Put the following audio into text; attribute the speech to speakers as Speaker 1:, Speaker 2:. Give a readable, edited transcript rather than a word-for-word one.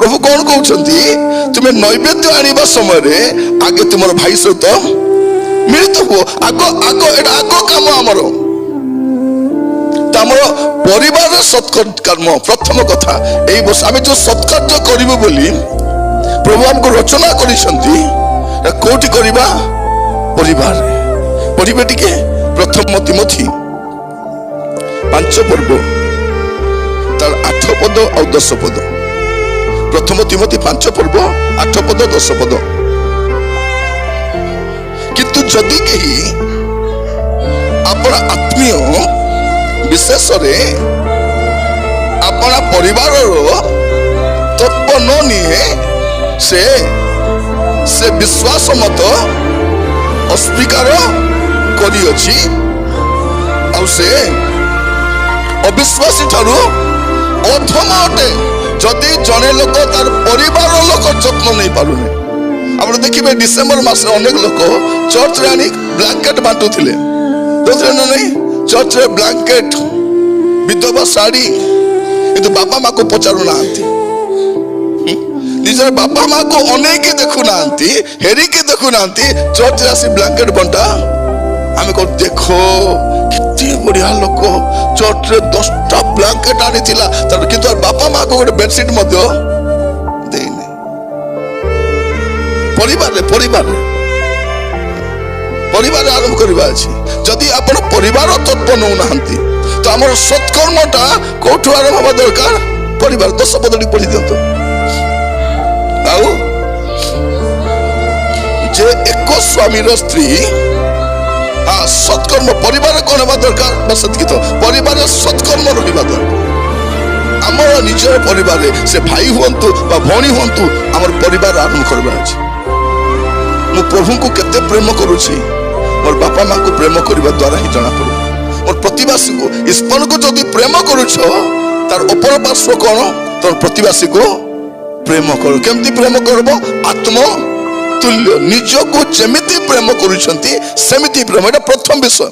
Speaker 1: प्रभु कौन कहते तुम्हें नैवेद्य आनिबा समय आगे तुम भाई सहित मिलित हुओ आग आग एटा आग काम आमर परिवार सत्कर्म प्रथम कथा यही वर्ष आम जो सत्कार्य करूँ बोली प्रभु आमको रचना कौटी करवा परिवार पढ़े टिके प्रथम तिमोथी 5 पर्व तार 8 पद और 10 पद प्रथम तिमोथी 5 पर्व 8 पद 10 पद किंतु जदि कही आपण आत्मीय विशेष अपना परिवार तत्व न निए से विश्वास मत अस्वीकार करियछि और से अविश्वासी ठारू अधम अटे जदि जने लोक तार परिवार लोक जत्न नहीं पारुने। आप देखिए डिसेम्बर मास अनेक लोक चर्च रे आनी ब्लैंकेट बांटुथिले नहीं चर्च रे ब्लैंकेट विधवा साड़ी किंतु बापा माँ को पचारू ना निजर बापा माँ को अनेक देखु ना हेरी के देखु ना चर्च रे आसी ब्लैंकेट बंटा आम को देखो कितनी बढ़िया लोक चर्च रे 10टा ब्लैंकेट आनी थिला किंतु बापा माँ को गोटे बेडशीट मध्य देने परिवार आरंभ करवा अछि जदि आपण परिवार तत्व नौ नाहंती तो आमर सत्कर्मटा कोठु आरंभ हवा दरकार परिवार 10 पदटी पढ़ी दियंतो आउ जे एक स्वामीर स्त्री सत्कर्म परिवार कौन हवा दरकार बस तो परिवार सत्कर्म रहिबा दरकार आमर निजर परिवार से भाई हुंतु बा भौणी हुंतु आमर परिवार आरंभ करबा अछि मु प्रभु को केते प्रेम करूछि मोर बापा माँ को प्रेम करने द्वारा ही जना पड़े मोर प्रतिवासी को ईश्वर को जदि प्रेम करुछ तार अपर पार्श्व कौन तोर प्रतिवासी को प्रेम करो केमती प्रेम करब आत्म तुल्य निज को जेमिति प्रेम करुछंती सेमिति प्रेम एटा प्रथम विषय।